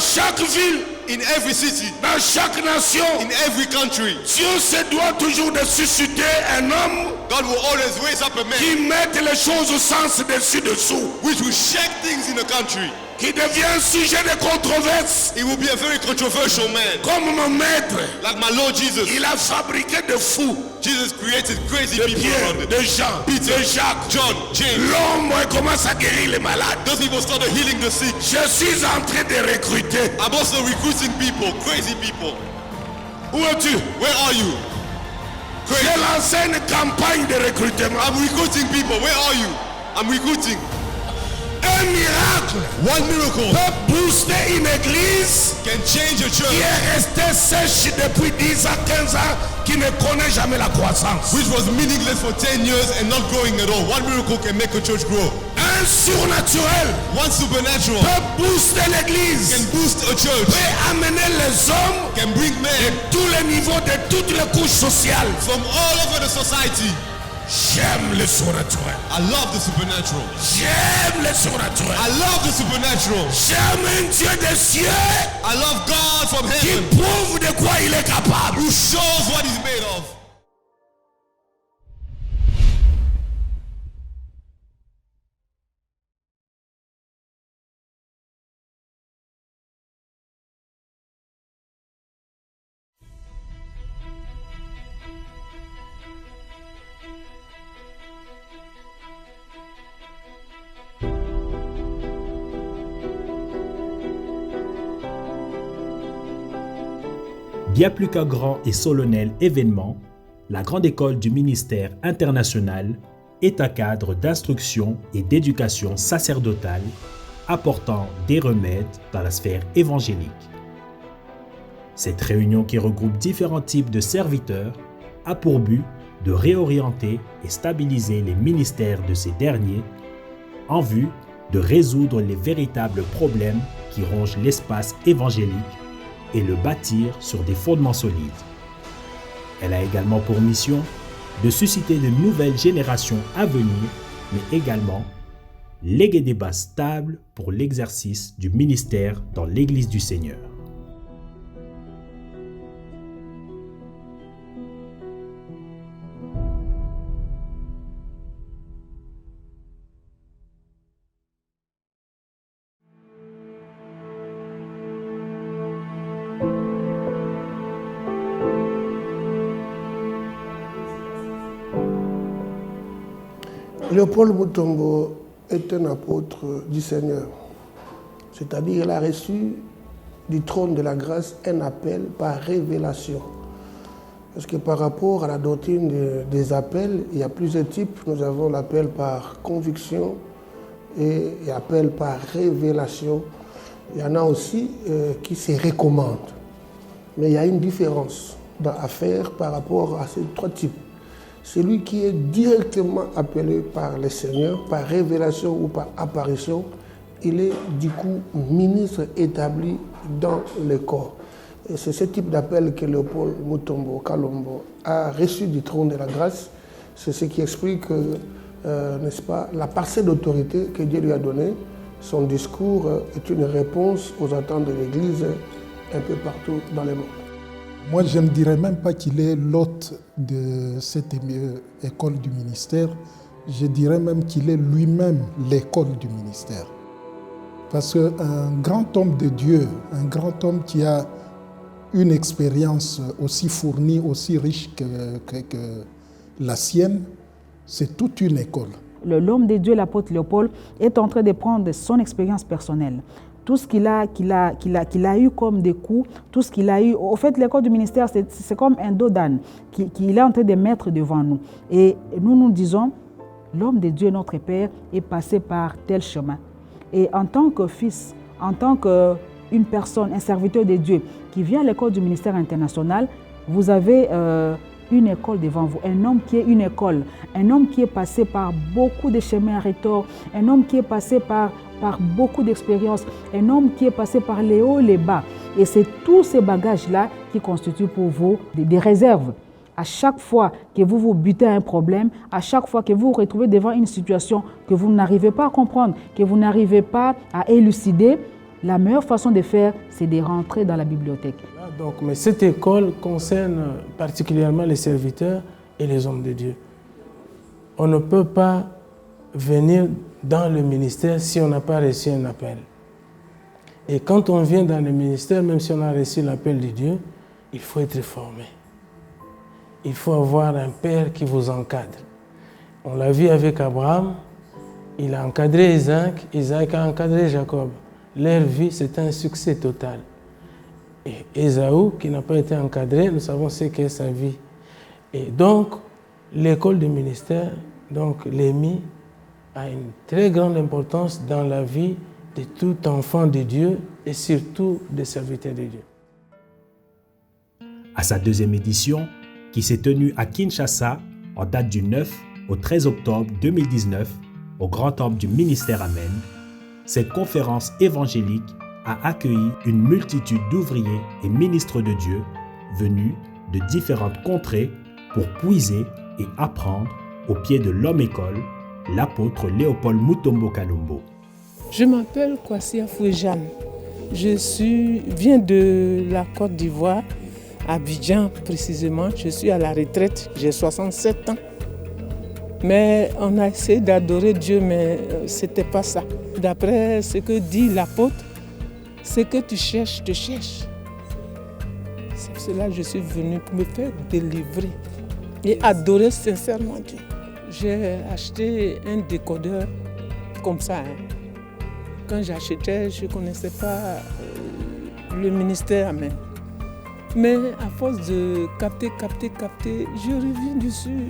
Chaque ville, in every city, dans chaque nation, in every country, Dieu se doit toujours de susciter un homme God will always raise up a man qui mette les choses au sens dessus-dessous, which will shake things in the country. qui devient un sujet de controverse. He will be a very controversial man. Comme mon maître, Like my Lord Jesus. il a fabriqué de fous, Jesus created crazy de people Pierre, around him. de Jean, Peter, de Jacques. John, James. L'homme commence à guérir les malades. Those people started healing the sick. Je suis en train de recruter. I'm also recruiting people, crazy people. Où es-tu? Where are you? J'ai lancé une campagne de recrutement. I'm recruiting people. Where are you? I'm recruiting. Un miracle One miracle peut booster une église can change a qui church est restée sèche depuis 10 ans, 15 ans, qui ne connaît jamais la croissance. which was meaningless for 10 years and not growing at all. One miracle can make a church grow. Un surnaturel One supernatural peut booster can l'église, boost a church, peut amener les hommes can bring de men tous les niveaux, de toutes les couches sociales. from all over the society. J'aime le surnaturel. I love the supernatural. J'aime le surnaturel. I love the supernatural. J'aime un Dieu des cieux I love God from qui heaven prouve de quoi il est capable. who shows what he's made of. Bien plus qu'un grand et solennel événement, la Grande École du ministère international est un cadre d'instruction et d'éducation sacerdotale apportant des remèdes dans la sphère évangélique. Cette réunion qui regroupe différents types de serviteurs a pour but de réorienter et stabiliser les ministères de ces derniers en vue de résoudre les véritables problèmes qui rongent l'espace évangélique et le bâtir sur des fondements solides. Elle a également pour mission de susciter de nouvelles générations à venir, mais également léguer des bases stables pour l'exercice du ministère dans l'Église du Seigneur. Léopold Mutombo est un apôtre du Seigneur. C'est-à-dire qu'il a reçu du trône de la grâce un appel par révélation. Parce que par rapport à la doctrine des appels, il y a plusieurs types. Nous avons l'appel par conviction et l'appel par révélation. Il y en a aussi qui se recommandent. Mais il y a une différence à faire par rapport à ces trois types. Celui qui est directement appelé par le Seigneur, par révélation ou par apparition, il est du coup ministre établi dans le corps. Et c'est ce type d'appel que Léopold Mutombo Kalombo a reçu du trône de la grâce. C'est ce qui explique, n'est-ce pas, la parcelle d'autorité que Dieu lui a donnée. Son discours est une réponse aux attentes de l'Église un peu partout dans le monde. Moi, je ne dirais même pas qu'il est l'hôte de cette école du ministère. Je dirais même qu'il est lui-même l'école du ministère. Parce qu'un grand homme de Dieu, un grand homme qui a une expérience aussi fournie, aussi riche que la sienne, c'est toute une école. L'homme de Dieu, l'apôtre Léopold, est en train de prendre son expérience personnelle. Tout ce qu'il a eu comme des coups, tout ce qu'il a eu. Au fait, l'école du ministère, c'est comme un dos d'âne qu'il est en train de mettre devant nous. Et nous nous disons, l'homme de Dieu, notre Père, est passé par tel chemin. Et en tant que fils, en tant qu'une personne, un serviteur de Dieu qui vient à l'école du ministère international, vous avez une école devant vous, un homme qui est une école, un homme qui est passé par beaucoup de chemins arrêteurs, un homme qui est passé par beaucoup d'expériences, un homme qui est passé par les hauts et les bas. Et c'est tous ces bagages-là qui constituent pour vous des réserves. À chaque fois que vous vous butez à un problème, à chaque fois que vous vous retrouvez devant une situation que vous n'arrivez pas à comprendre, que vous n'arrivez pas à élucider, la meilleure façon de faire, c'est de rentrer dans la bibliothèque. Mais cette école concerne particulièrement les serviteurs et les hommes de Dieu. On ne peut pas venir dans le ministère si on n'a pas reçu un appel. Et quand on vient dans le ministère, même si on a reçu l'appel de Dieu, il faut être formé. Il faut avoir un père qui vous encadre. On l'a vu avec Abraham, il a encadré Isaac, Isaac a encadré Jacob. Leur vie, c'est un succès total. Et Ésaü, qui n'a pas été encadré, nous savons ce qu'est sa vie. Et donc, l'école du ministère, donc l'EMI, a une très grande importance dans la vie de tout enfant de Dieu et surtout des serviteurs de Dieu. À sa deuxième édition, qui s'est tenue à Kinshasa en date du 9 au 13 octobre 2019 au Grand Temple du ministère Amen, cette conférence évangélique a accueilli une multitude d'ouvriers et ministres de Dieu venus de différentes contrées pour puiser et apprendre au pied de l'homme-école, l'apôtre Léopold Mutombo Kalumbo. Je m'appelle Kwasi Afouejane. Je viens de la Côte d'Ivoire, Abidjan précisément. Je suis à la retraite, j'ai 67 ans. Mais on a essayé d'adorer Dieu, mais ce n'était pas ça. D'après ce que dit l'apôtre, ce que tu cherches, te cherches. C'est pour cela que je suis venu pour me faire délivrer et adorer sincèrement Dieu. J'ai acheté un décodeur comme ça. Quand j'achetais, je ne connaissais pas le ministère Amen. Mais à force de capter, je reviens dessus.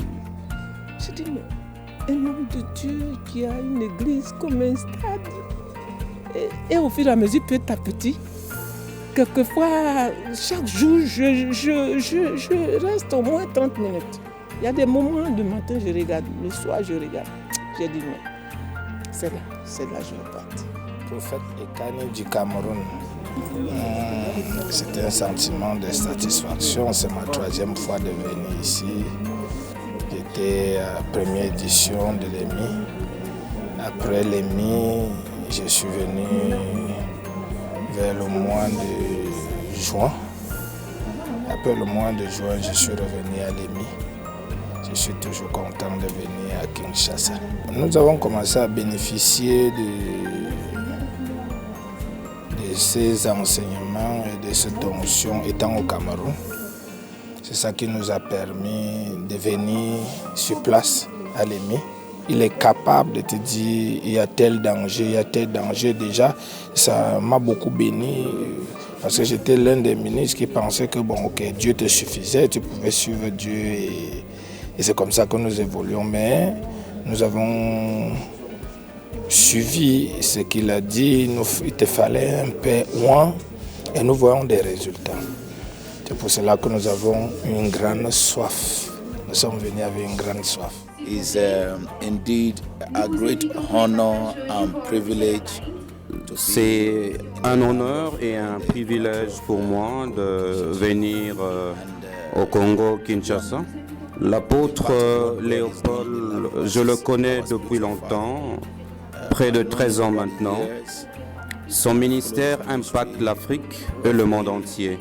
Je dis, mais un homme de Dieu qui a une église comme un stade. Et au fur et à mesure, petit à petit, quelquefois, chaque jour, je reste au moins 30 minutes. Il y a des moments, le matin, je regarde, le soir, je regarde. J'ai dit non, c'est là je vais partir. Prophète Ekane du Cameroun. C'était un sentiment de satisfaction. C'est ma 3e fois de venir ici. J'étais à la première édition de l'EMI. Après l'EMI, je suis venu vers le mois de juin. Après le mois de juin, je suis revenu à l'EMI. Je suis toujours content de venir à Kinshasa. Nous avons commencé à bénéficier de ces enseignements et de cette onction étant au Cameroun. C'est ça qui nous a permis de venir sur place à l'EMI. Il est capable de te dire il y a tel danger déjà. Ça m'a beaucoup béni parce que j'étais l'un des ministres qui pensait que Dieu te suffisait, tu pouvais suivre Dieu et c'est comme ça que nous évoluons. Mais nous avons suivi ce qu'il a dit, il te fallait un peu loin et nous voyons des résultats. C'est pour cela que nous avons une grande soif. Nous sommes venus avec une grande soif. It's indeed a great honor and privilege. C'est un honneur et un privilège pour moi de venir au Congo, Kinshasa. L'apôtre Léopold, je le connais depuis longtemps, près de 13 ans maintenant. Son ministère impacte l'Afrique et le monde entier.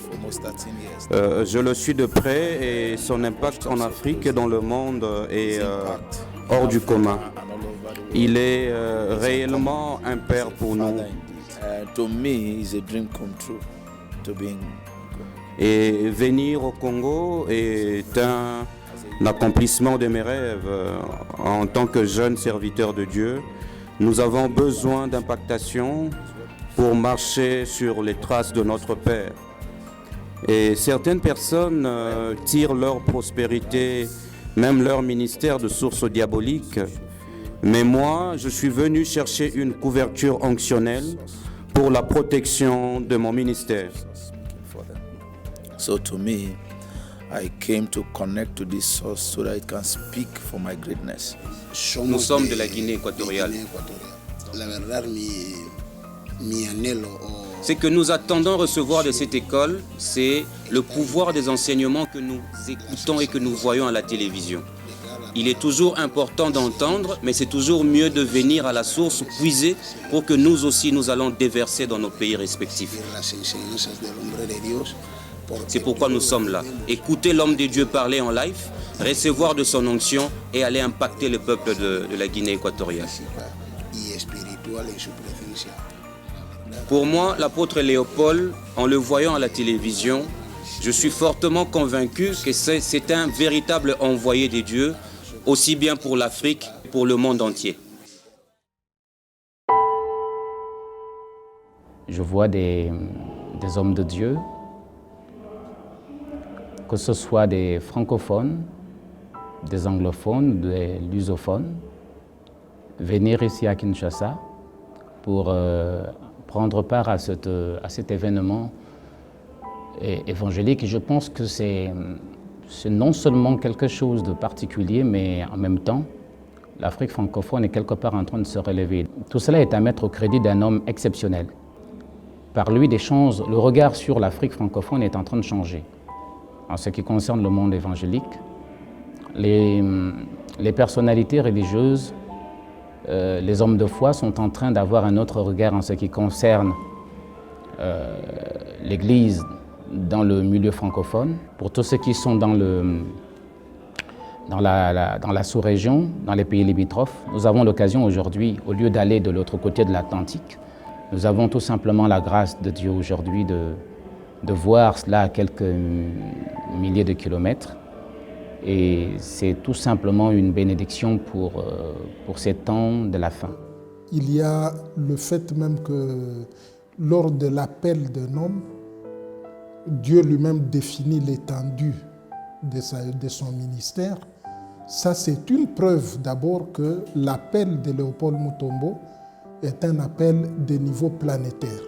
Je le suis de près et son impact en Afrique et dans le monde est hors du commun. Il est réellement un père pour nous. Et venir au Congo est un accomplissement de mes rêves. En tant que jeune serviteur de Dieu, nous avons besoin d'impactation pour marcher sur les traces de notre Père. Et certaines personnes tirent leur prospérité, même leur ministère, de sources diaboliques. Mais moi, je suis venu chercher une couverture onctionnelle pour la protection de mon ministère. So to me, I came to connect to this source so that it can speak for my greatness. Nous sommes de la Guinée équatoriale. Ce que nous attendons recevoir de cette école, c'est le pouvoir des enseignements que nous écoutons et que nous voyons à la télévision. Il est toujours important d'entendre, mais c'est toujours mieux de venir à la source puiser pour que nous aussi nous allons déverser dans nos pays respectifs. C'est pourquoi nous sommes là. Écouter l'homme de Dieu parler en live, recevoir de son onction et aller impacter le peuple de la Guinée équatoriale. Pour moi, l'apôtre Léopold, en le voyant à la télévision, je suis fortement convaincu que c'est un véritable envoyé de Dieu, aussi bien pour l'Afrique que pour le monde entier. Je vois des hommes de Dieu, que ce soit des francophones, des anglophones, des lusophones, venir ici à Kinshasa pour prendre part à cet événement évangélique. Et je pense que c'est non seulement quelque chose de particulier, mais en même temps, l'Afrique francophone est quelque part en train de se relever. Tout cela est à mettre au crédit d'un homme exceptionnel. Par lui, le regard sur l'Afrique francophone est en train de changer. En ce qui concerne le monde évangélique, les personnalités religieuses, les hommes de foi sont en train d'avoir un autre regard en ce qui concerne l'Église dans le milieu francophone. Pour tous ceux qui sont dans la sous-région, dans les pays limitrophes, nous avons l'occasion aujourd'hui, au lieu d'aller de l'autre côté de l'Atlantique, nous avons tout simplement la grâce de Dieu aujourd'hui de voir cela à quelques milliers de kilomètres. Et c'est tout simplement une bénédiction pour ces temps de la fin. Il y a le fait même que lors de l'appel d'un homme, Dieu lui-même définit l'étendue de son ministère. Ça, c'est une preuve d'abord que l'appel de Léopold Mutombo est un appel de niveau planétaire.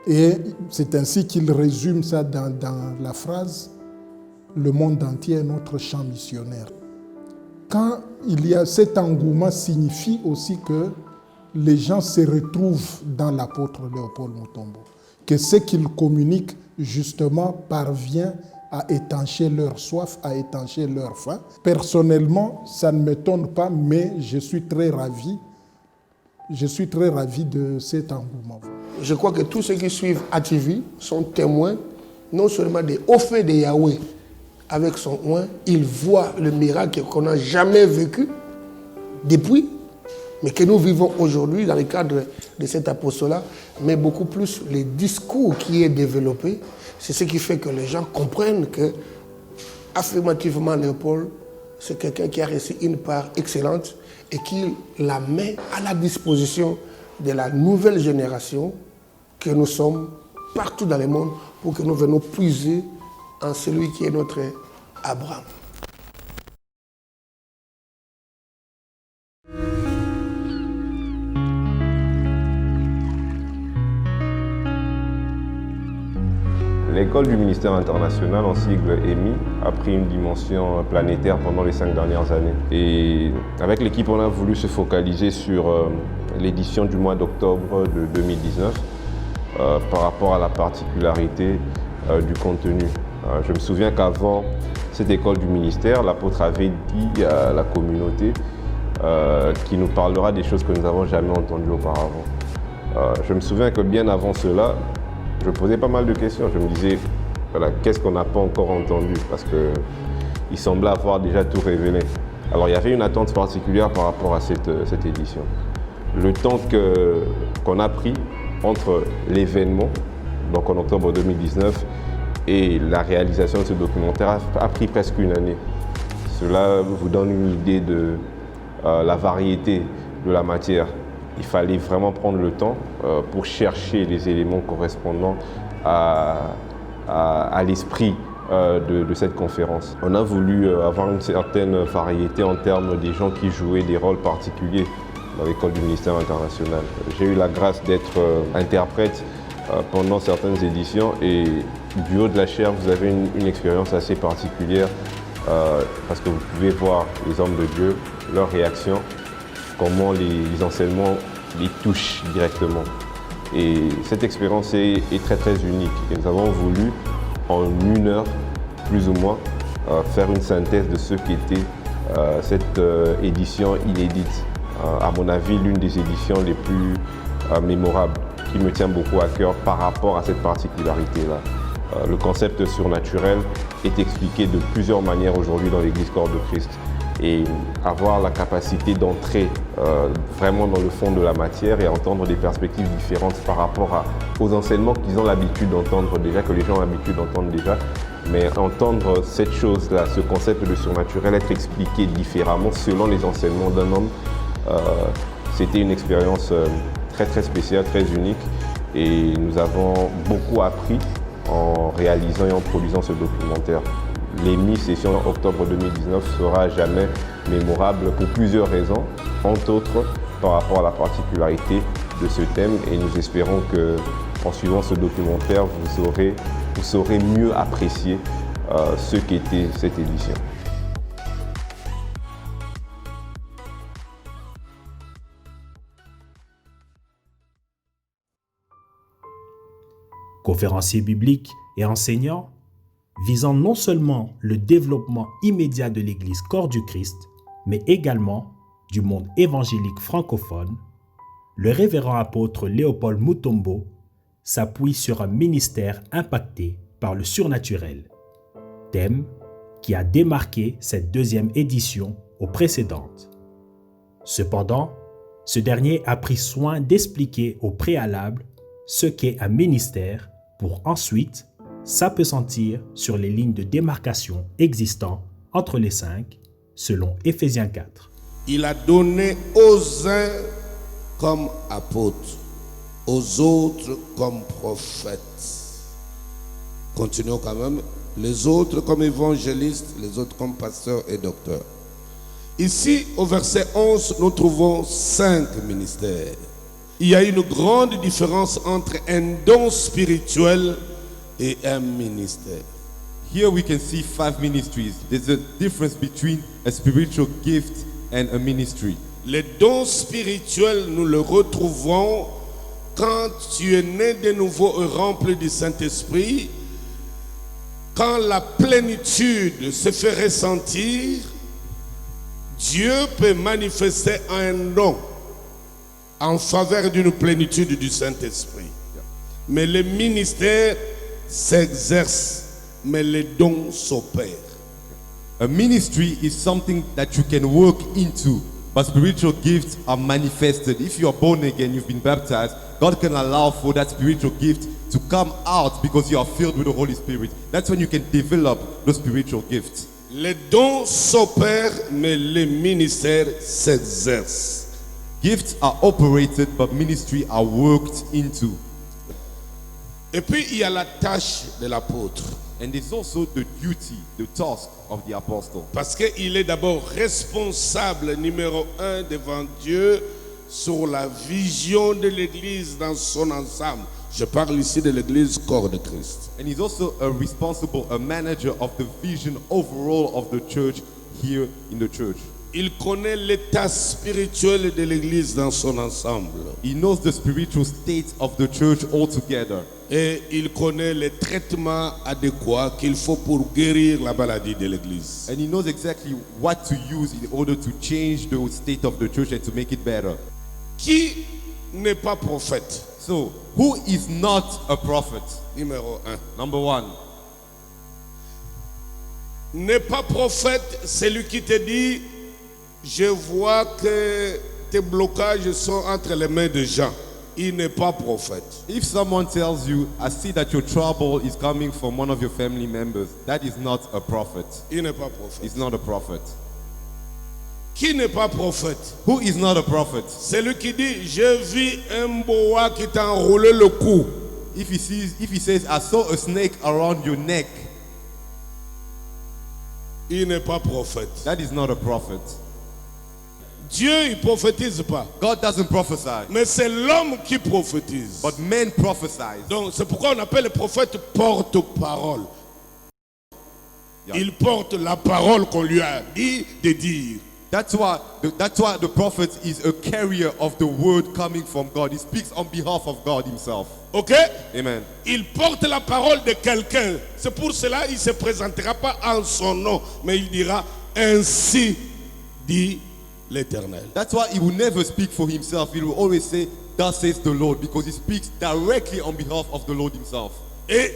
Et c'est ainsi qu'il résume ça dans la phrase « Le monde entier est notre champ missionnaire ». Quand il y a cet engouement, signifie aussi que les gens se retrouvent dans l'apôtre Léopold Mutombo, que ce qu'il communique justement parvient à étancher leur soif, à étancher leur faim. Personnellement, ça ne m'étonne pas, mais je suis très ravi de cet engouement. Je crois que tous ceux qui suivent ATV sont témoins non seulement des hauts faits de Yahweh avec son oint, ils voient le miracle qu'on n'a jamais vécu depuis, mais que nous vivons aujourd'hui dans le cadre de cet apostolat, mais beaucoup plus le discours qui est développé. C'est ce qui fait que les gens comprennent que, affirmativement, Léopold, c'est quelqu'un qui a reçu une part excellente et qui la met à la disposition de la nouvelle génération que nous sommes partout dans le monde pour que nous venions puiser en celui qui est notre Abraham. L'école du ministère international, en sigle EMI, a pris une dimension planétaire pendant les 5 dernières années. Et avec l'équipe, on a voulu se focaliser sur l'édition du mois d'octobre de 2019 par rapport à la particularité du contenu. Je me souviens qu'avant cette école du ministère, l'apôtre avait dit à la communauté qu'il nous parlera des choses que nous n'avons jamais entendues auparavant. Je me souviens que bien avant cela, je posais pas mal de questions. Je me disais, voilà, qu'est-ce qu'on n'a pas encore entendu? Parce qu'il semblait avoir déjà tout révélé. Alors il y avait une attente particulière par rapport à cette édition. Le temps qu'on a pris entre l'événement, donc en octobre 2019, et la réalisation de ce documentaire a pris presque une année. Cela vous donne une idée de la variété de la matière. Il fallait vraiment prendre le temps pour chercher les éléments correspondant à l'esprit de cette conférence. On a voulu avoir une certaine variété en termes des gens qui jouaient des rôles particuliers dans l'école du ministère international. J'ai eu la grâce d'être interprète pendant certaines éditions et du haut de la chaire, vous avez une expérience assez particulière parce que vous pouvez voir les hommes de Dieu, leurs réactions, comment les enseignements les touchent directement. Et cette expérience est très très unique et nous avons voulu en 1 heure, plus ou moins, faire une synthèse de ce qu'était cette édition inédite. À mon avis, l'une des éditions les plus mémorables, qui me tient beaucoup à cœur par rapport à cette particularité-là. Le concept surnaturel est expliqué de plusieurs manières aujourd'hui dans l'Église Corps de Christ. Et avoir la capacité d'entrer vraiment dans le fond de la matière et entendre des perspectives différentes par rapport aux enseignements qu'ils ont l'habitude d'entendre déjà, que les gens ont l'habitude d'entendre déjà, mais entendre cette chose-là, ce concept de surnaturel être expliqué différemment selon les enseignements d'un homme, c'était une expérience très très spéciale, très unique et nous avons beaucoup appris en réalisant et en produisant ce documentaire. L'émi-session en octobre 2019 sera à jamais mémorable pour plusieurs raisons, entre autres par rapport à la particularité de ce thème et nous espérons qu'en suivant ce documentaire, vous saurez mieux apprécier ce qu'était cette édition. Conférencier biblique et enseignant, visant non seulement le développement immédiat de l'Église Corps du Christ, mais également du monde évangélique francophone, le révérend apôtre Léopold Mutombo s'appuie sur un ministère impacté par le surnaturel, thème qui a démarqué cette 2e édition aux précédentes. Cependant, ce dernier a pris soin d'expliquer au préalable ce qu'est un ministère pour ensuite s'appesantir sur les lignes de démarcation existant entre les 5, selon Éphésiens 4. Il a donné aux uns comme apôtres, aux autres comme prophètes. Continuons quand même. Les autres comme évangélistes, les autres comme pasteurs et docteurs. Ici, au verset 11, nous trouvons 5 ministères. Il y a une grande différence entre un don spirituel et un ministère. Here we can see 5 ministries. There's a difference between a spiritual gift and a ministry. Les dons spirituels, nous le retrouvons quand tu es né de nouveau et rempli du Saint-Esprit, quand la plénitude se fait ressentir, Dieu peut manifester un don en faveur d'une plénitude du Saint-Esprit. Mais le ministère s'exerce, mais les dons s'opèrent. A ministry is something that you can work into, but spiritual gifts are manifested. If you are born again, you've been baptized, God can allow for that spiritual gift to come out because you are filled with the Holy Spirit. That's when you can develop those spiritual gifts. Les dons s'opèrent, mais les ministères s'exercent. Gifts are operated, but ministry are worked into. Et puis il y a la tâche de l'apôtre. And there's also the duty, the task of the apostle. Parce qu'il est d'abord responsable numéro 1 devant Dieu sur la vision de l'Église dans son ensemble. Je parle ici de l'Église Corps de Christ. And he's also a manager of the vision overall of the church here in the church. Il connaît l'état spirituel de l'Église dans son ensemble. He knows the spiritual state of the church altogether. Et il connaît les traitements adéquats qu'il faut pour guérir la maladie de l'Église. And he knows exactly what to use in order to change the state of the church and to make it better. Qui n'est pas prophète? So, who is not a prophet? Numéro 1. Number 1. N'est pas prophète celui qui te dit: je vois que tes blocages sont entre les mains de Jean. Il n'est pas prophète. If someone tells you, I see that your trouble is coming from one of your family members, that is not a prophet. Il n'est pas prophète. He's not a prophet. Qui n'est pas prophète? Who is not a prophet? Celui qui dit: j'ai vu un boa qui t'a enroulé le cou. If he says, I saw a snake around your neck. Il n'est pas prophète. That is not a prophet. Dieu, il prophétise pas. God doesn't prophesy. Mais c'est l'homme qui prophétise. But men prophesy. Donc c'est pourquoi on appelle les prophètes porte-parole. Il porte la parole qu'on lui a dit de dire. That's why the prophet is a carrier of the word coming from God. He speaks on behalf of God himself. Ok? Amen. Il porte la parole de quelqu'un. C'est pour cela qu'il ne se présentera pas en son nom, mais il dira ainsi dit l'Éternel. That's why he will never speak for himself. He will always say, thus says the Lord, because he speaks directly on behalf of the Lord himself. Et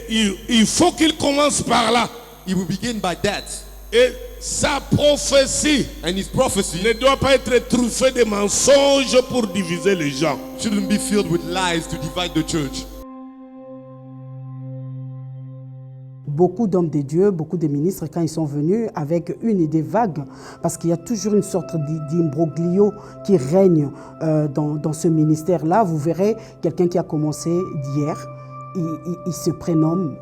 il faut qu'il commence par là. He will begin by that. Et sa prophétie and his prophecy ne doit pas être truffée de mensonges pour diviser les gens. Shouldn't be filled with lies to divide the church. Beaucoup d'hommes de Dieu, beaucoup de ministres, quand ils sont venus avec une idée vague, parce qu'il y a toujours une sorte d'imbroglio qui règne dans ce ministère-là. Vous verrez quelqu'un qui a commencé d'hier, il se prénomme,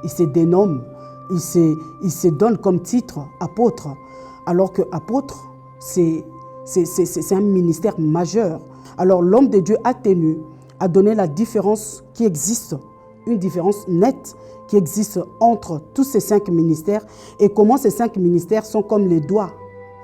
il se dénomme, il se donne comme titre apôtre, alors que apôtre, c'est un ministère majeur. Alors l'homme de Dieu a tenu à donner la différence qui existe, une différence nette qui existe entre tous ces 5 ministères et comment ces 5 ministères sont comme les doigts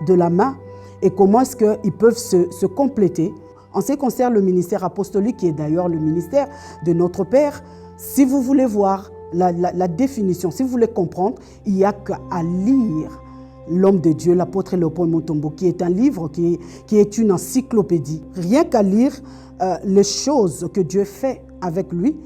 de la main et comment est-ce qu'ils peuvent se compléter. En ce qui concerne le ministère apostolique, qui est d'ailleurs le ministère de notre Père, si vous voulez voir la définition, si vous voulez comprendre, il n'y a qu'à lire L'homme de Dieu, l'apôtre Léopold Mutombo, qui est un livre qui est une encyclopédie. Rien qu'à lire les choses que Dieu fait avec lui,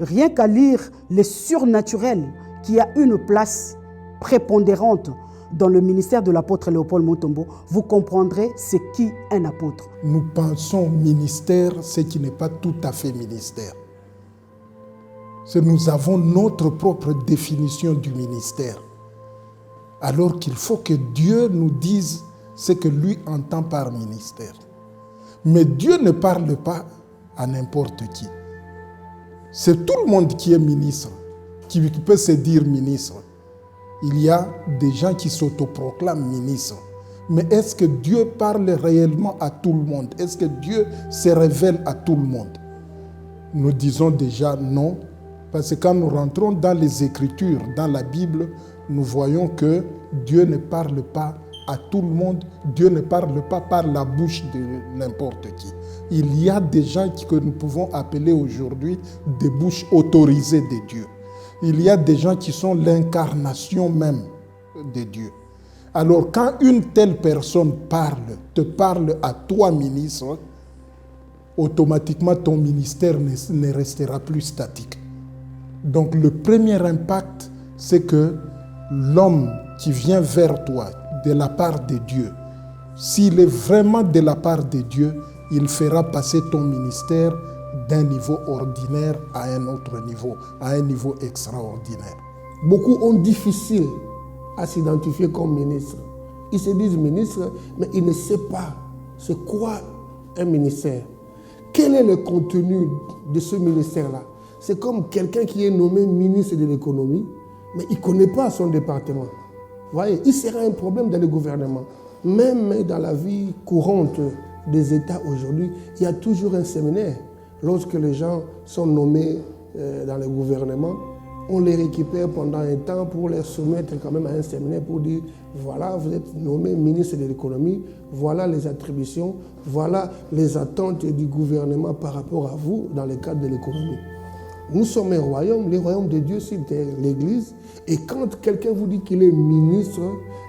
rien qu'à lire les surnaturels qui a une place prépondérante dans le ministère de l'apôtre Léopold Mutombo, vous comprendrez ce qu'est un apôtre. Nous pensons ministère, ce qui n'est pas tout à fait ministère. Nous avons notre propre définition du ministère. Alors qu'il faut que Dieu nous dise ce que lui entend par ministère. Mais Dieu ne parle pas à n'importe qui. C'est tout le monde qui est ministre, qui peut se dire ministre. Il y a des gens qui s'autoproclament ministres. Mais est-ce que Dieu parle réellement à tout le monde? Est-ce que Dieu se révèle à tout le monde? Nous disons déjà non, parce que quand nous rentrons dans les Écritures, dans la Bible, nous voyons que Dieu ne parle pas à tout le monde. Dieu ne parle pas par la bouche de n'importe qui. Il y a des gens que nous pouvons appeler aujourd'hui des bouches autorisées de Dieu. Il y a des gens qui sont l'incarnation même de Dieu. Alors quand une telle personne te parle à toi, ministre, automatiquement ton ministère ne restera plus statique. Donc le premier impact, c'est que l'homme qui vient vers toi de la part de Dieu, s'il est vraiment de la part de Dieu, il fera passer ton ministère d'un niveau ordinaire à un autre niveau, à un niveau extraordinaire. Beaucoup ont difficile à s'identifier comme ministre. Ils se disent ministre, mais ils ne savent pas c'est quoi un ministère. Quel est le contenu de ce ministère-là? C'est comme quelqu'un qui est nommé ministre de l'économie, mais il ne connaît pas son département. Vous voyez, il sera un problème dans le gouvernement. Même dans la vie courante des États aujourd'hui, il y a toujours un séminaire. Lorsque les gens sont nommés dans le gouvernement, on les récupère pendant un temps pour les soumettre quand même à un séminaire pour dire voilà, vous êtes nommé ministre de l'économie, voilà les attributions, voilà les attentes du gouvernement par rapport à vous dans le cadre de l'économie. Nous sommes un royaume, le royaume de Dieu, c'est l'Église. Et quand quelqu'un vous dit qu'il est ministre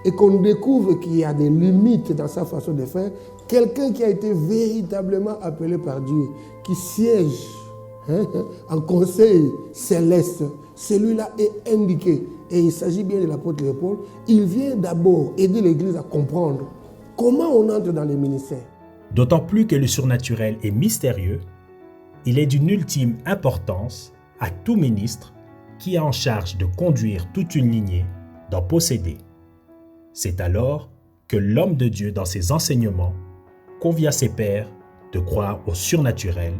et qu'on découvre qu'il y a des limites dans sa façon de faire, quelqu'un qui a été véritablement appelé par Dieu, qui siège en conseil céleste, celui-là est indiqué. Et il s'agit bien de l'apôtre Léopold. Il vient d'abord aider l'Église à comprendre comment on entre dans les ministères. D'autant plus que le surnaturel est mystérieux, il est d'une ultime importance à tout ministre qui est en charge de conduire toute une lignée, d'en posséder. C'est alors que l'homme de Dieu, dans ses enseignements, convie à ses pairs de croire au surnaturel,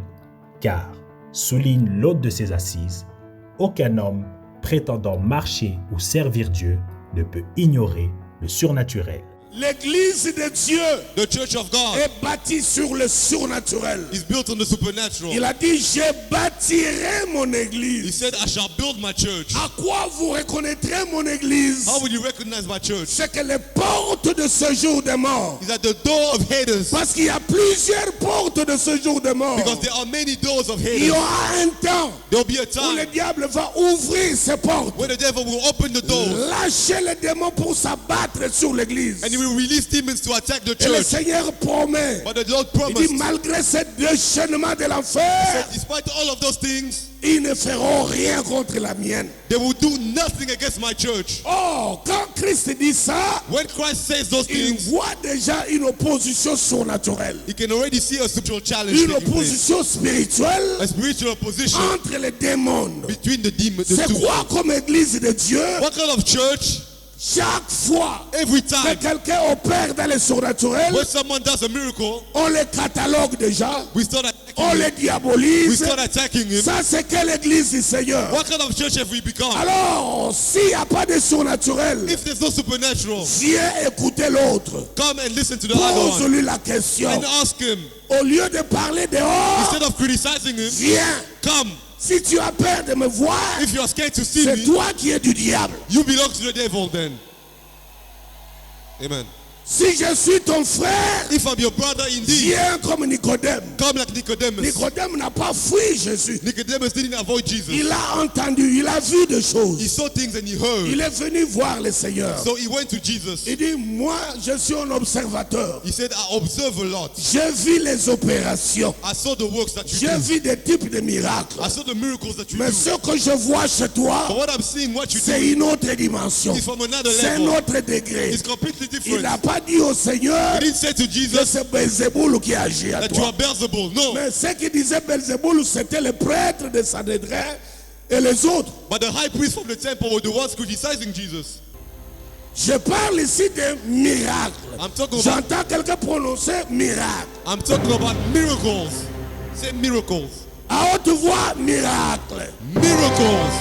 car, souligne l'hôte de ses assises, aucun homme prétendant marcher ou servir Dieu ne peut ignorer le surnaturel. L'église de Dieu The church of God est bâtie sur le surnaturel. is built on the supernatural. Il a dit, je bâtirai mon He église. said, I shall build my church. À quoi vous reconnaîtrez mon église? How will you recognize my church? C'est que les portes de ce jour de mort. Is at the door of haters. Parce qu'il y a plusieurs portes de ce jour de mort. Because there are many doors of Il y haters. aura un temps There will be a où le time diable va ouvrir ses portes. where the devil will open the doors Lâcher les démons pour s'abattre sur l'église. and he will release demons to attack the Et le church. Seigneur promet. But the Lord Il promised, dit, malgré ces déchaînements de l'enfer, despite all of those things, ils ne feront rien contre la mienne. they will do nothing against my church. Oh, quand Christ dit ça, When Christ says those il things, voit déjà une opposition surnaturelle. he can already see a spiritual challenge Une taking place. opposition spirituelle A spiritual opposition entre les démons. between the demons. C'est quoi comme église de Dieu? What kind of church? Chaque fois Every que time quelqu'un opère dans le surnaturel, when someone does a miracle, on les catalogue déjà, we start attacking on him. les diabolise. We start attacking him. Ça, c'est quelle église du Seigneur? What kind of church have we become? Alors, s'il n'y a pas de surnaturel, If there's no supernatural, viens écouter l'autre. come and listen to the other one Pose-lui la question. and ask him. Au lieu de parler dehors, Instead of criticizing him, viens. come. Si tu as peur de me voir, If you are scared to see c'est me, toi qui es du diable. you belong to the devil then. Amen. Si je suis ton frère, If I'm your brother indeed, viens comme Nicodème. come like Nicodemus. Nicodème n'a pas fui Jésus. Nicodemus didn't avoid Jesus. Il a entendu, il a vu des He choses. saw things and he heard. Il est venu voir le Seigneur. So he went to Jesus. Il dit, moi, je suis un observateur. He said, I observe a lot. J'ai vu les opérations. I saw the works that you J'ai do. vu des types de miracles. I saw the miracles that you Mais do. ce que je vois chez toi, But what I'm seeing, what you c'est do, une autre dimension. is from another C'est un level. autre degré. It's completely Il different. n'a pas dit au Seigneur He didn't say to que Jesus c'est Belzéboul qui agit à that you toi. are Beelzebul. No. Mais ce qui disait Belzéboul, c'était les prêtres de Sanhédrin et les autres. But the high priests from the temple were the ones criticizing Jesus. Je parle ici de miracles. I'm talking about, J'entends quelqu'un prononcer miracle. I'm talking about miracles. Say miracles. À haute voix, miracle. Miracles.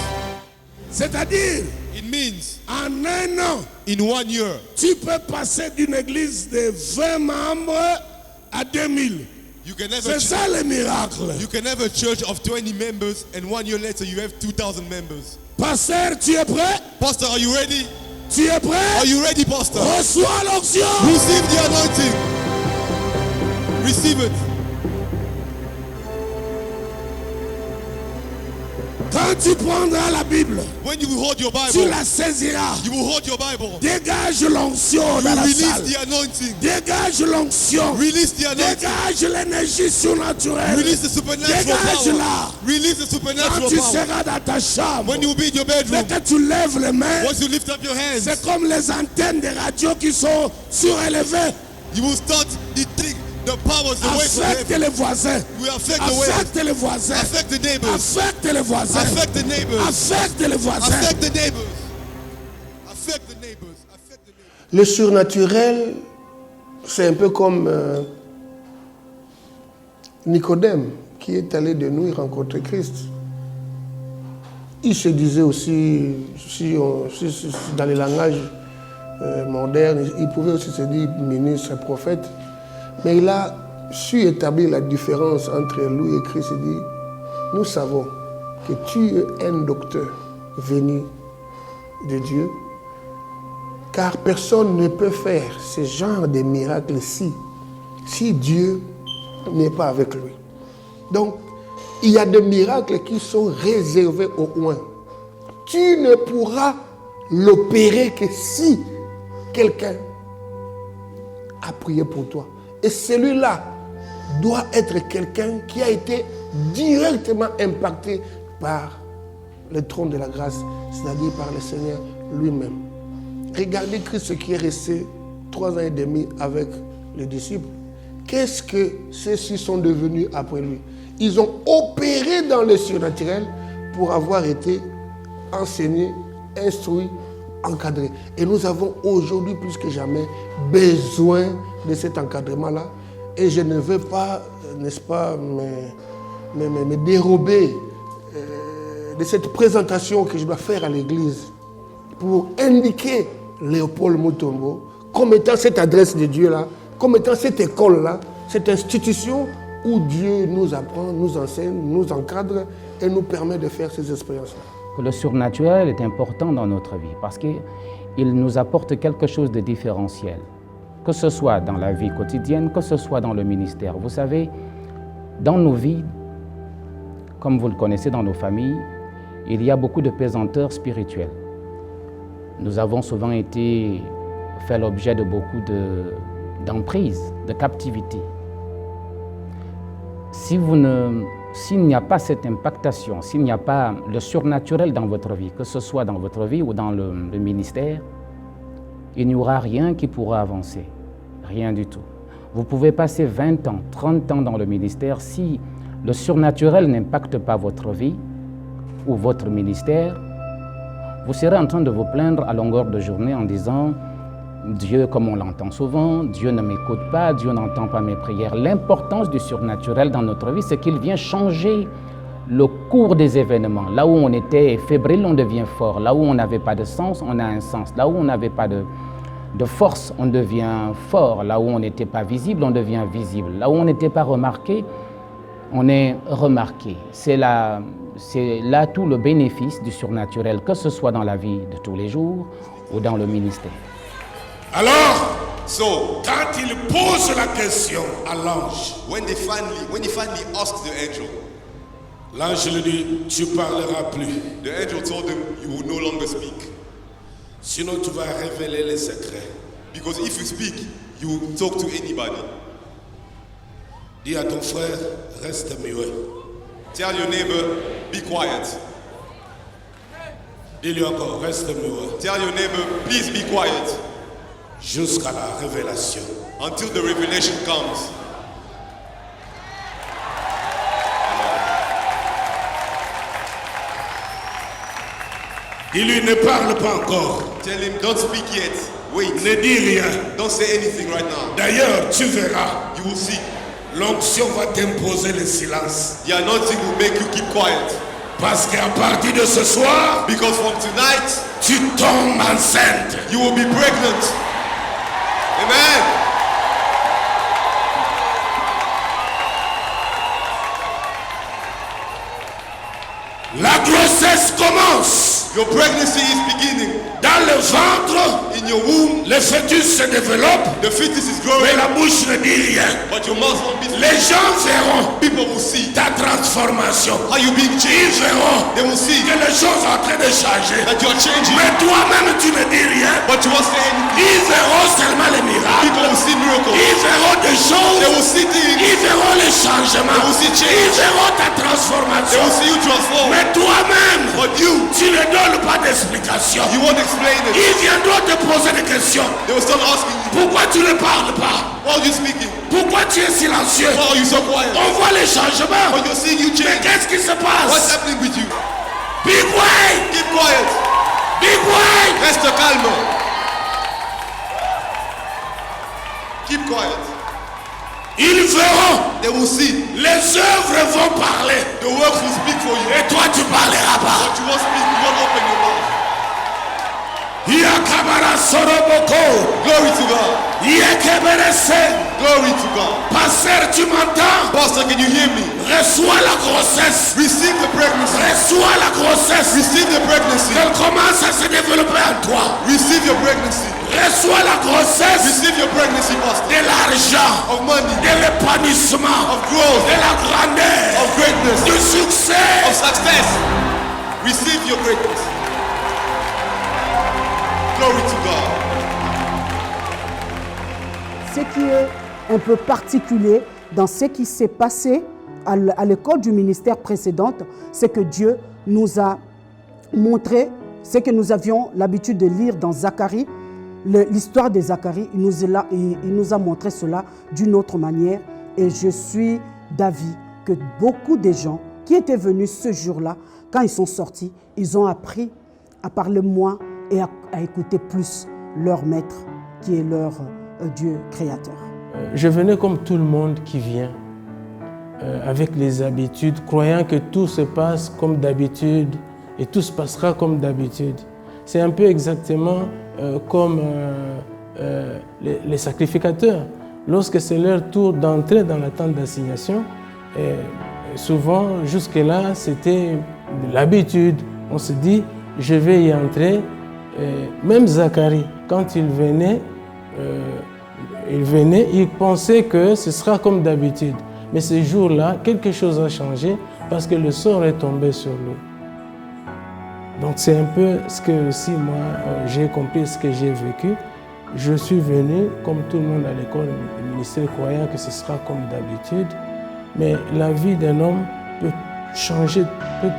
C'est-à-dire, It means en un an, in 1 year, tu peux passer d'une église de 20 membres à 2000. you can have C'est ça le miracle. you can have a church of 20 members and 1 year later you have 2,000 members. Pasteur, tu es prêt? Pastor, are you ready? Tu es prêt? Are you ready, Pastor? Reçois l'onction. Receive the anointing. Receive it. Quand tu prendras la Bible, When you will hold your tu Bible, la saisiras. you will hold your Bible. Dégage l'onction You dans la release salle. the anointing. Dégage l'onction. Release the anointing. Dégage l'énergie surnaturelle. Release the supernatural Dégage-la. power. Release the Quand supernatural tu power. seras dans ta chambre, When you will be in your dès bedroom, que tu lèves les mains, once you lift up your hands, c'est comme les antennes de radio qui sont surélevées. you will start the powers away from Affecte heaven. les voisins. We affect the waves. Affecte les voisins. Affect the neighbors. Affecte les voisins. Affect the neighbors. Affecte les voisins. Affect the neighbors. Affect the neighbors. Affect the neighbors. Le surnaturel, c'est un peu comme Nicodème qui est allé de nuit rencontrer Christ. Il se disait aussi, dans les langages modernes, il pouvait aussi se dire ministre, prophète, mais il a su établir la différence entre lui et Christ. Il dit, nous savons que tu es un docteur venu de Dieu, car personne ne peut faire ce genre de miracles si Dieu n'est pas avec lui. Donc, il y a des miracles qui sont réservés au oint. Tu ne pourras l'opérer que si quelqu'un a prié pour toi. Et celui-là doit être quelqu'un qui a été directement impacté par le trône de la grâce, c'est-à-dire par le Seigneur lui-même. Regardez Christ qui est resté 3 ans et demi avec les disciples. Qu'est-ce que ceux-ci sont devenus après lui? Ils ont opéré dans le surnaturel pour avoir été enseignés, instruits, encadrés. Et nous avons aujourd'hui plus que jamais besoin de cet encadrement-là. Et je ne veux pas, n'est-ce pas, me dérober de cette présentation que je dois faire à l'Église pour indiquer Léopold Mutombo comme étant cette adresse de Dieu-là, comme étant cette école-là, cette institution où Dieu nous apprend, nous enseigne, nous encadre et nous permet de faire ces expériences-là. Le surnaturel est important dans notre vie parce qu'il nous apporte quelque chose de différentiel, que ce soit dans la vie quotidienne, que ce soit dans le ministère. Vous savez, dans nos vies, comme vous le connaissez dans nos familles, il y a beaucoup de pesanteurs spirituels. Nous avons souvent été fait l'objet de beaucoup d'emprise, de captivité. S'il n'y a pas cette impactation, s'il n'y a pas le surnaturel dans votre vie, que ce soit dans votre vie ou dans le ministère, il n'y aura rien qui pourra avancer, rien du tout. Vous pouvez passer 20 ans, 30 ans dans le ministère, si le surnaturel n'impacte pas votre vie ou votre ministère, vous serez en train de vous plaindre à longueur de journée en disant « Dieu, comme on l'entend souvent, Dieu ne m'écoute pas, Dieu n'entend pas mes prières ». L'importance du surnaturel dans notre vie, c'est qu'il vient changer le cours des événements. Là où on était fébrile, on devient fort. Là où on n'avait pas de sens, on a un sens. Là où on n'avait pas de force, on devient fort. Là où on n'était pas visible, on devient visible. Là où on n'était pas remarqué, on est remarqué. C'est là tout le bénéfice du surnaturel, que ce soit dans la vie de tous les jours ou dans le ministère. Alors, quand il pose la question à l'ange, when he finally asked the angel, l'ange lui dit, tu parleras plus. The angel told him, you will no longer speak. Sinon tu vas révéler les secrets. Because if you speak, you will talk to anybody. Dis à ton frère, reste muet. Tell your neighbor, be quiet. Dis-lui encore, reste muet. Tell your neighbor, please be quiet. Jusqu'à la révélation. Until the revelation comes. Dis-lui, ne parle pas encore. Tell him, don't speak yet. Wait. Ne dis rien. Don't say anything right now. D'ailleurs, tu verras. You will see. L'onction va t'imposer le silence. The anointing will make you keep quiet. Parce qu'à partir de ce soir, because from tonight, tu tombes enceinte. You will be pregnant. Amen. La grossesse commence. Your pregnancy is beginning. Dans le ventre, in your womb, le fœtus se développe. The fetus is growing. Mais la bouche ne dit rien. But your mouth won't be. Les gens verront. People will see ta transformation. How you being changed. Ils verront. They will see que les choses sont en train de changer. That you are changing. Mais toi-même tu ne dis rien. But you won't say anything. Ils verront seulement les miracles. People will see miracles. Ils verront des choses. They will see things. Ils verront les changements. They will see change. Ils verront ta transformation. They will see you transform. Mais toi-même, tu ne donnes pas d'explication. You won't explain it. Ils viendront te poser des questions. They will start asking you. Pourquoi tu ne parles pas? Why are you speaking? Pourquoi tu es silencieux? Why are you so quiet? On voit les changements. When you're seeing you change. Mais qu'est-ce qui se passe? What's happening with you? Be quiet. Keep quiet. Be quiet. Reste calme. Keep quiet. Ils verront. They will see. Les œuvres vont parler. The works will speak for you. Et toi tu parleras pas. But you won't speak. You won't open your mouth. Yakabara Soroboko. Glory to God. Yekeberese. Glory to God. Pasteur, tu m'entends? Pastor, can you hear me? Reçois la grossesse. Receive the pregnancy. Reçois la grossesse. Receive the pregnancy. Qu'elle commence à se développer en toi. Receive your pregnancy. Reçois la grossesse. Receive your pregnancy, Pastor. De l'argent. Of money. De l'épanouissement. Of growth. De la grandeur. Of greatness. Du succès. Of success. Receive your greatness. Glory to God. Ce qui est un peu particulier dans ce qui s'est passé à l'école du ministère précédente, c'est que Dieu nous a montré ce que nous avions l'habitude de lire dans Zacharie, l'histoire de Zacharie. Il nous a montré cela d'une autre manière. Et je suis d'avis que beaucoup de gens qui étaient venus ce jour-là, quand ils sont sortis, ils ont appris à parler moins et à écouter plus leur maître, qui est leur Dieu créateur. Je venais comme tout le monde qui vient, avec les habitudes, croyant que tout se passe comme d'habitude et tout se passera comme d'habitude. C'est un peu exactement comme les sacrificateurs. Lorsque c'est leur tour d'entrer dans la tente d'assignation, souvent jusque-là c'était l'habitude. On se dit, je vais y entrer. Même Zacharie, quand il venait, il pensait que ce sera comme d'habitude. Mais ce jour-là, quelque chose a changé parce que le sort est tombé sur lui. Donc c'est un peu ce que aussi moi j'ai compris, ce que j'ai vécu. Je suis venu, comme tout le monde à l'école, le ministère croyant que ce sera comme d'habitude. Mais la vie d'un homme peut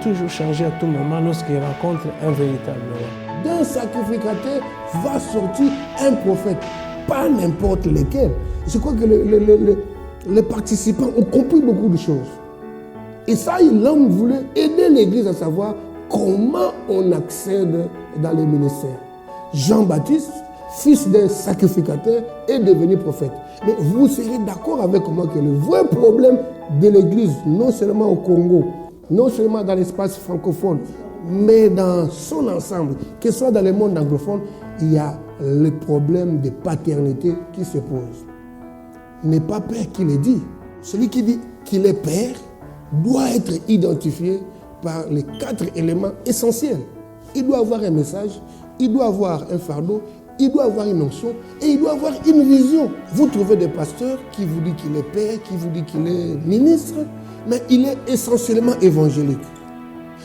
toujours changer à tout moment lorsqu'il rencontre un véritable roi. D'un sacrificateur va sortir un prophète, pas n'importe lequel. Je crois que les participants ont compris beaucoup de choses. Et ça, l'homme voulait aider l'Église à savoir comment on accède dans les ministères. Jean-Baptiste, fils d'un sacrificateur, est devenu prophète. Mais vous serez d'accord avec moi que le vrai problème de l'Église, non seulement au Congo, non seulement dans l'espace francophone, mais dans son ensemble, que ce soit dans le monde anglophone, il y a le problème de paternité qui se pose. N'est pas père qui le dit. Celui qui dit qu'il est père doit être identifié par les 4 éléments essentiels. Il doit avoir un message, il doit avoir un fardeau, il doit avoir une onction et il doit avoir une vision. Vous trouvez des pasteurs qui vous disent qu'il est père, qui vous disent qu'il est ministre, mais il est essentiellement évangélique.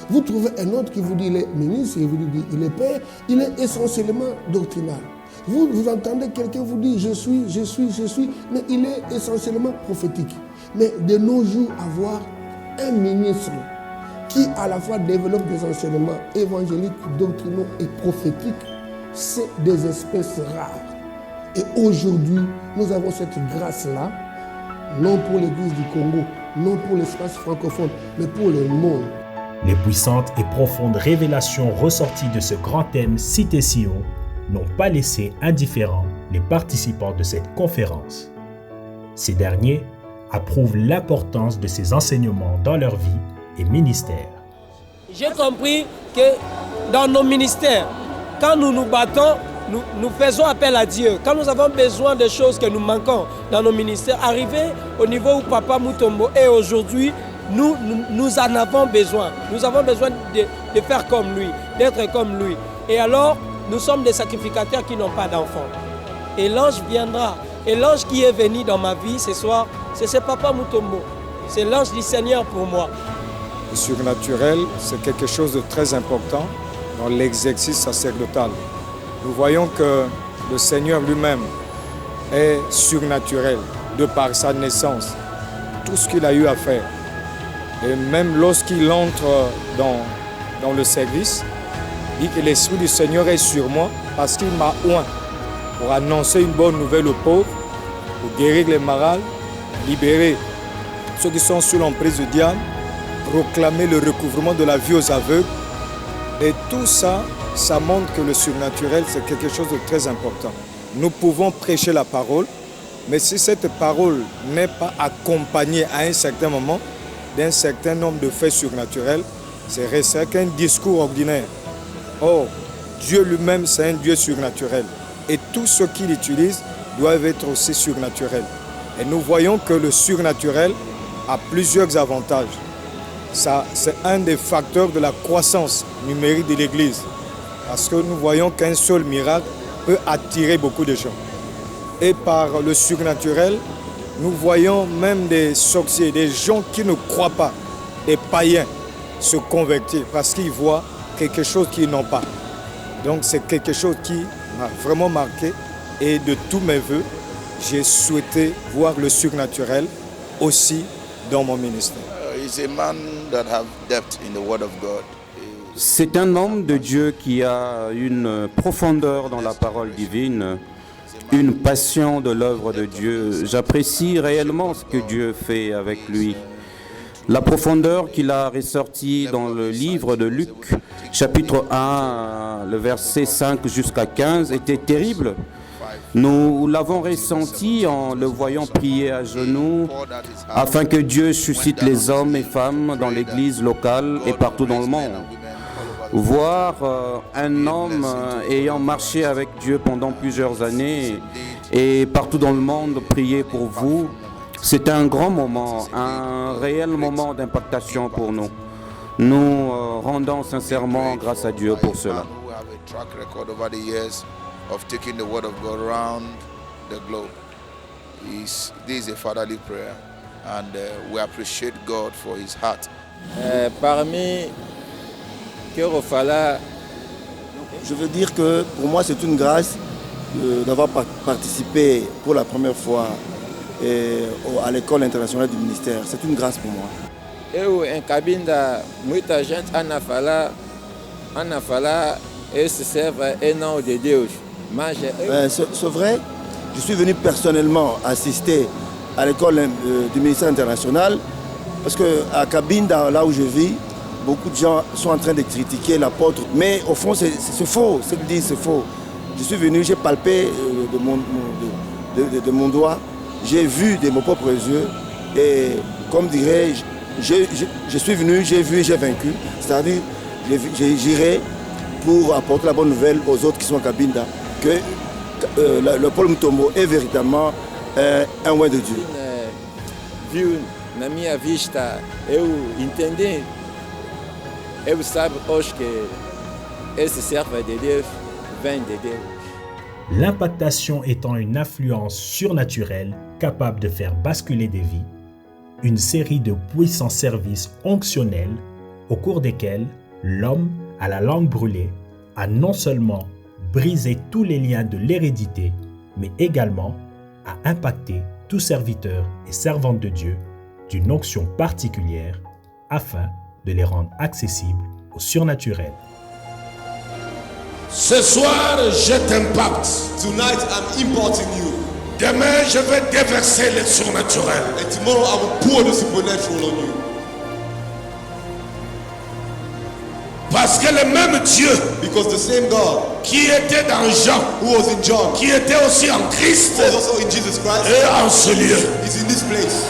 Vous trouvez un autre qui vous dit qu'il est ministre, et vous dit qu'il est père, il est essentiellement doctrinal. Vous entendez quelqu'un vous dire je suis, mais il est essentiellement prophétique. Mais de nos jours, avoir un ministre qui à la fois développe des enseignements évangéliques, doctrinaux et prophétiques, c'est des espèces rares. Et aujourd'hui, nous avons cette grâce-là, non pour l'Église du Congo, non pour l'espace francophone, mais pour le monde. Les puissantes et profondes révélations ressorties de ce grand thème Cité Sion n'ont pas laissé indifférents les participants de cette conférence. Ces derniers approuvent l'importance de ces enseignements dans leur vie et ministère. J'ai compris que dans nos ministères, quand nous nous battons, nous faisons appel à Dieu. Quand nous avons besoin de choses que nous manquons dans nos ministères, arriver au niveau où Papa Mutombo est aujourd'hui, nous en avons besoin. Nous avons besoin de faire comme lui, d'être comme lui. Et alors, nous sommes des sacrificateurs qui n'ont pas d'enfants. Et l'ange viendra. Et l'ange qui est venu dans ma vie ce soir, c'est ce Papa Mutombo. C'est l'ange du Seigneur pour moi. Le surnaturel, c'est quelque chose de très important dans l'exercice sacerdotal. Nous voyons que le Seigneur lui-même est surnaturel de par sa naissance, tout ce qu'il a eu à faire. Et même lorsqu'il entre dans le service, il dit que l'Esprit du Seigneur est sur moi parce qu'il m'a oint pour annoncer une bonne nouvelle aux pauvres, pour guérir les malades, libérer ceux qui sont sous l'emprise du diable, proclamer le recouvrement de la vie aux aveugles. Et tout ça, ça montre que le surnaturel, c'est quelque chose de très important. Nous pouvons prêcher la parole, mais si cette parole n'est pas accompagnée à un certain moment d'un certain nombre de faits surnaturels, c'est resté qu'un discours ordinaire. Or, Dieu lui-même, c'est un Dieu surnaturel. Et tout ce qu'il utilise doivent être aussi surnaturels. Et nous voyons que le surnaturel a plusieurs avantages. Ça, c'est un des facteurs de la croissance numérique de l'Église. Parce que nous voyons qu'un seul miracle peut attirer beaucoup de gens. Et par le surnaturel, nous voyons même des sorciers, des gens qui ne croient pas, des païens, se convertir parce qu'ils voient quelque chose qu'ils n'ont pas. Donc c'est quelque chose qui m'a vraiment marqué. Et de tous mes voeux, j'ai souhaité voir le surnaturel aussi dans mon ministère. C'est un homme de Dieu qui a une profondeur dans la parole divine, une passion de l'œuvre de Dieu. J'apprécie réellement ce que Dieu fait avec lui. La profondeur qu'il a ressortie dans le livre de Luc, chapitre 1, le verset 5 jusqu'à 15, était terrible. Nous l'avons ressenti en le voyant prier à genoux afin que Dieu suscite les hommes et femmes dans l'église locale et partout dans le monde. Voir un homme ayant marché avec Dieu pendant plusieurs années et partout dans le monde prier pour vous, c'est un grand moment, un réel moment d'impactation pour nous. Nous rendons sincèrement grâce à Dieu pour cela. This is a fatherly prayer, and we appreciate God for his heart. Parmi Kerofala, je veux dire que pour moi c'est une grâce d'avoir participé pour la première fois à l'école internationale du ministère. C'est une grâce pour moi. Eu em Cabinda, muita gente anafala e se serve em nome de Deus. Mas c'est vrai. Je suis venu personnellement assister à l'école du ministère international parce qu'à Cabinda, là où je vis, beaucoup de gens sont en train de critiquer l'apôtre. Mais au fond, c'est faux. Ce qu'ils disent, c'est faux. Je suis venu, j'ai palpé de mon doigt, j'ai vu de mes propres yeux et comme dirait, je suis venu, j'ai vu et j'ai vaincu. C'est-à-dire, j'irai pour apporter la bonne nouvelle aux autres qui sont à Cabinda que le Paul Mutombo est véritablement un oint de Dieu. Viu na minha vista, eu entendi, eu sabe hoje que esse servo de Deus vem de Deus. L'impactation étant une influence surnaturelle capable de faire basculer des vies, une série de puissants services onctionnels au cours desquels l'homme à la langue brûlée a non seulement brisé tous les liens de l'hérédité, mais également a impacté tout serviteur et servante de Dieu d'une onction particulière afin de les rendre accessibles au surnaturel. Ce soir, je t'impacte. Tonight, I'm importing you. Demain, je vais déverser le surnaturel. And tomorrow, I will pour the supernatural on you. Parce que le même Dieu, because the same God, qui était dans Jean, who was in John, qui était aussi en Christ, was also in Jesus Christ, et en ce lieu, is in this place.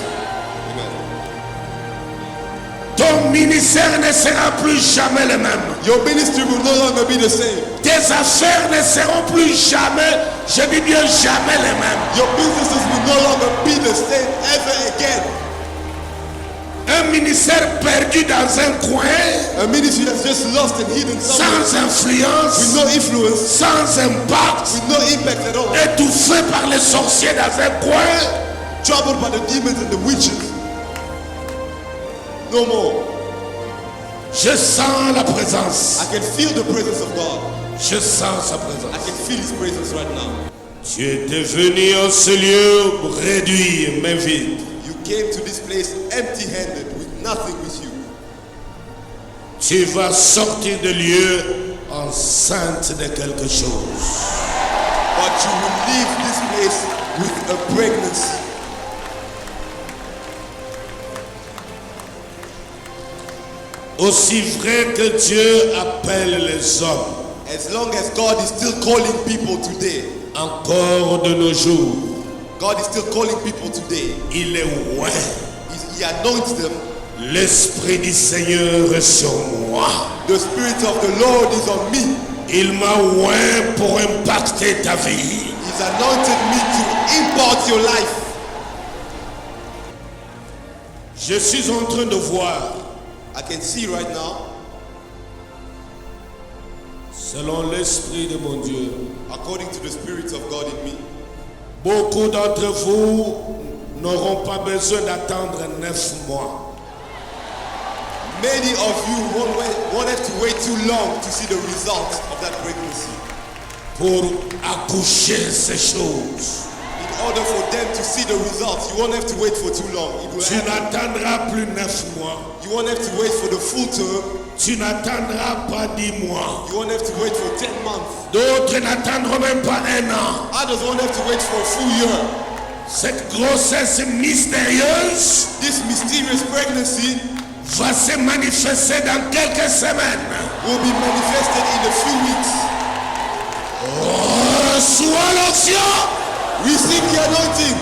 Ton ministère ne sera plus jamais le même. Your ministry will no longer be the same. Tes affaires ne seront plus jamais, je dis bien jamais les mêmes. Your businesses will no longer be the same ever again. Un ministère perdu dans un coin, a ministry that's just lost and hidden somewhere, sans influence, with no influence, sans impact, with no impact at all, étouffé par les sorciers dans un coin, troubled by the demons and the witches. No more. Je sens la présence. I can feel the presence of God. Je sens sa présence. I can feel his presence right now. Tu étais venu en ce lieu réduit mais vide. You came to this place empty-handed with nothing with you. Tu vas sortir de lieu enceinte de quelque chose. But you will leave this place with a pregnancy. Aussi vrai que Dieu appelle les hommes, as long as God is still calling people today, encore de nos jours, God is still calling people today. Il est oint. He anoints them. L'Esprit du Seigneur est sur moi. The Spirit of the Lord is on me. Il m'a oint pour impacter ta vie. He's anointed me to impart your life. Je suis en train de voir. I can see right now, selon l'Esprit de mon Dieu, according to the Spirit of God in me, beaucoup d'entre vous n'auront pas besoin d'attendre 9 mois. Many of you won't have to wait too long to see the results of that pregnancy. Pour accoucher ces choses. In order for them to see the results, you won't have to wait for too long. Tu n'attendras plus 9 mois. You won't have to wait for the full term. Tu n'attendras pas 10 mois. You won't have to wait for 10 months. D'autres n'attendront même pas 1 an. Others won't have to wait for a full year. Cette grossesse mystérieuse, this mysterious pregnancy, va se manifester dans quelques semaines. Will be manifested in a few weeks. Reçois l'onction. Receive the anointing.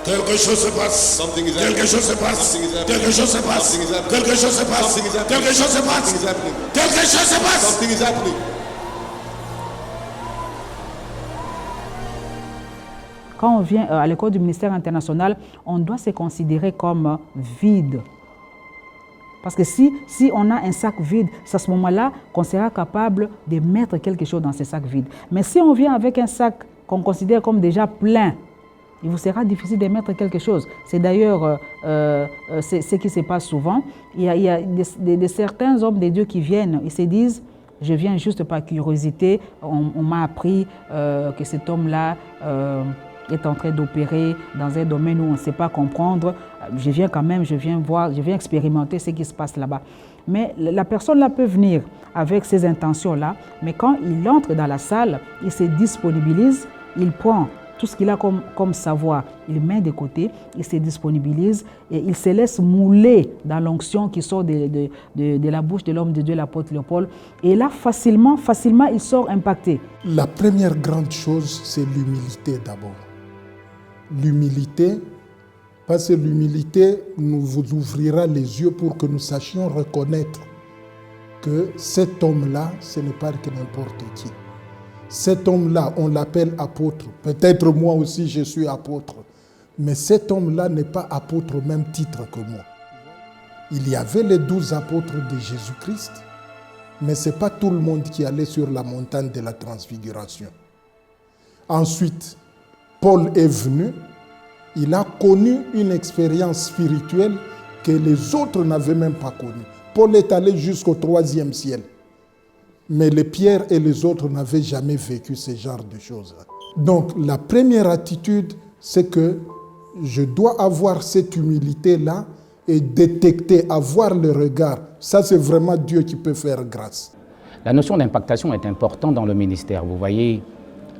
Quelque chose se passe. Quelque chose se passe. Quelque chose se passe. Quelque chose se passe. Quelque chose se passe. Quelque chose se passe. Something is happening. Quand on vient à l'école du ministère international, on doit se considérer comme vide. Parce que si on a un sac vide, c'est à ce moment-là qu'on sera capable de mettre quelque chose dans ce sac vide. Mais si on vient avec un sac qu'on considère comme déjà plein, il vous sera difficile de mettre quelque chose. C'est d'ailleurs ce qui se passe souvent. Il y a certains hommes de Dieu qui viennent, ils se disent, je viens juste par curiosité, on m'a appris que cet homme-là est en train d'opérer dans un domaine où on ne sait pas comprendre. Je viens quand même, je viens voir, je viens expérimenter ce qui se passe là-bas. Mais la personne-là peut venir avec ces intentions-là, mais quand il entre dans la salle, il se disponibilise, il prend tout ce qu'il a comme savoir, il met de côté, il se disponibilise et il se laisse mouler dans l'onction qui sort de la bouche de l'homme de Dieu, l'apôtre Léopold. Et là, facilement, il sort impacté. La première grande chose, c'est l'humilité d'abord. L'humilité, parce que l'humilité nous vous ouvrira les yeux pour que nous sachions reconnaître que cet homme-là, ce n'est pas que n'importe qui. Cet homme-là, on l'appelle apôtre. Peut-être moi aussi je suis apôtre. Mais cet homme-là n'est pas apôtre au même titre que moi. Il y avait les 12 apôtres de Jésus-Christ, mais ce n'est pas tout le monde qui allait sur la montagne de la transfiguration. Ensuite, Paul est venu, il a connu une expérience spirituelle que les autres n'avaient même pas connue. Paul est allé jusqu'au 3e ciel. Mais les Pierre et les autres n'avaient jamais vécu ce genre de choses-là. Donc, la première attitude, c'est que je dois avoir cette humilité-là et détecter, avoir le regard. Ça, c'est vraiment Dieu qui peut faire grâce. La notion d'impactation est importante dans le ministère. Vous voyez,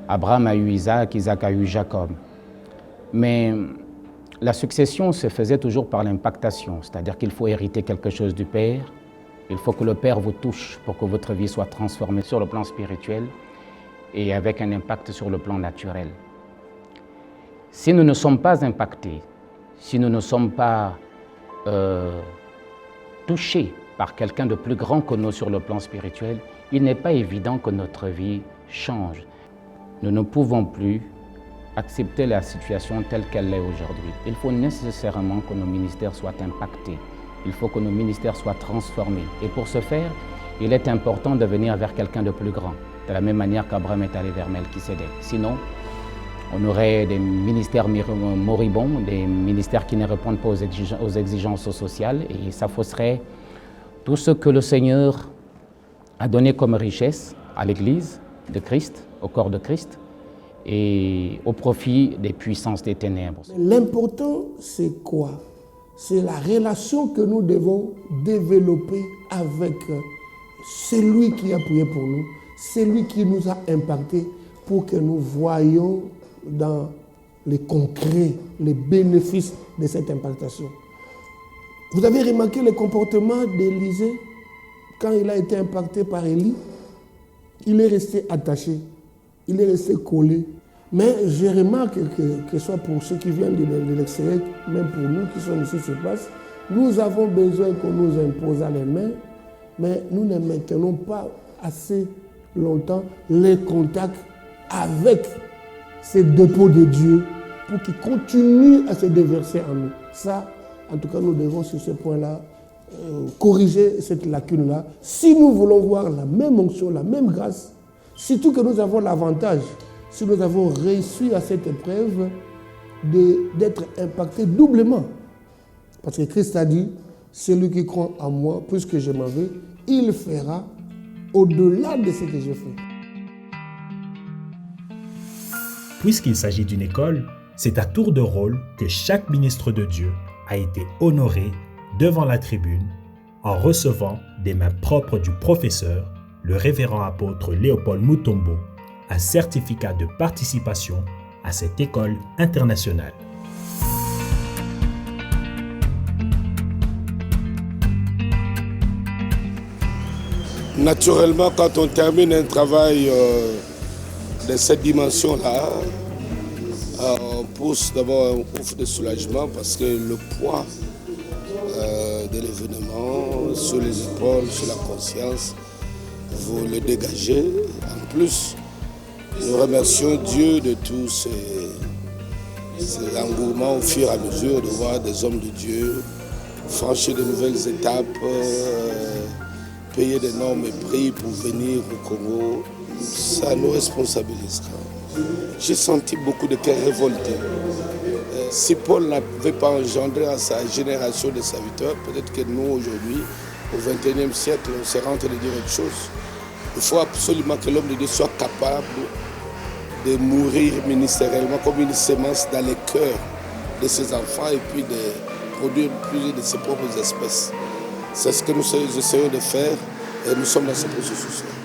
Abraham a eu Isaac, Isaac a eu Jacob. Mais la succession se faisait toujours par l'impactation, c'est-à-dire qu'il faut hériter quelque chose du Père. Il faut que le Père vous touche pour que votre vie soit transformée sur le plan spirituel et avec un impact sur le plan naturel. Si nous ne sommes pas impactés, si nous ne sommes pas touchés par quelqu'un de plus grand que nous sur le plan spirituel, il n'est pas évident que notre vie change. Nous ne pouvons plus accepter la situation telle qu'elle est aujourd'hui. Il faut nécessairement que nos ministères soient impactés. Il faut que nos ministères soient transformés. Et pour ce faire, il est important de venir vers quelqu'un de plus grand, de la même manière qu'Abraham est allé vers Melchisédek. Sinon, on aurait des ministères moribonds, des ministères qui ne répondent pas aux exigences sociales, et ça fausserait tout ce que le Seigneur a donné comme richesse à l'Église de Christ, au corps de Christ, et au profit des puissances des ténèbres. L'important, c'est quoi? C'est la relation que nous devons développer avec celui qui a prié pour nous, celui qui nous a impactés pour que nous voyions dans les concrets, les bénéfices de cette impactation. Vous avez remarqué le comportement d'Élisée quand il a été impacté par Élie? Il est resté attaché, il est resté collé. Mais je remarque que soit pour ceux qui viennent de l'extérieur, même pour nous qui sommes ici sur place, nous avons besoin qu'on nous impose les mains, mais nous ne maintenons pas assez longtemps les contacts avec ces dépôts de Dieu pour qu'ils continuent à se déverser en nous. Ça, en tout cas, nous devons sur ce point-là corriger cette lacune-là. Si nous voulons voir la même onction, la même grâce, surtout que nous avons l'avantage, si nous avons réussi à cette épreuve, d'être impactés doublement. Parce que Christ a dit, celui qui croit en moi, puisque je m'en vais, il fera au-delà de ce que je fais. Puisqu'il s'agit d'une école, c'est à tour de rôle que chaque ministre de Dieu a été honoré devant la tribune en recevant des mains propres du professeur, le révérend apôtre Léopold Mutombo, un certificat de participation à cette école internationale. Naturellement, quand on termine un travail de cette dimension-là, on pousse d'abord un ouf de soulagement parce que le poids de l'événement sur les épaules, sur la conscience, vous le dégagez. En plus, nous remercions Dieu de tous ces engouements au fur et à mesure de voir des hommes de Dieu franchir de nouvelles étapes, payer d'énormes prix pour venir au Congo. Ça nous responsabilise. J'ai senti beaucoup de cœurs révoltés. Si Paul n'avait pas engendré à sa génération de serviteurs, peut-être que nous, aujourd'hui, au XXIe siècle, on serait en train de dire autre chose. Il faut absolument que l'homme de Dieu soit capable de mourir ministériellement comme une semence dans les cœurs de ses enfants et puis de produire plus de ses propres espèces. C'est ce que nous essayons de faire et nous sommes dans ce processus-là.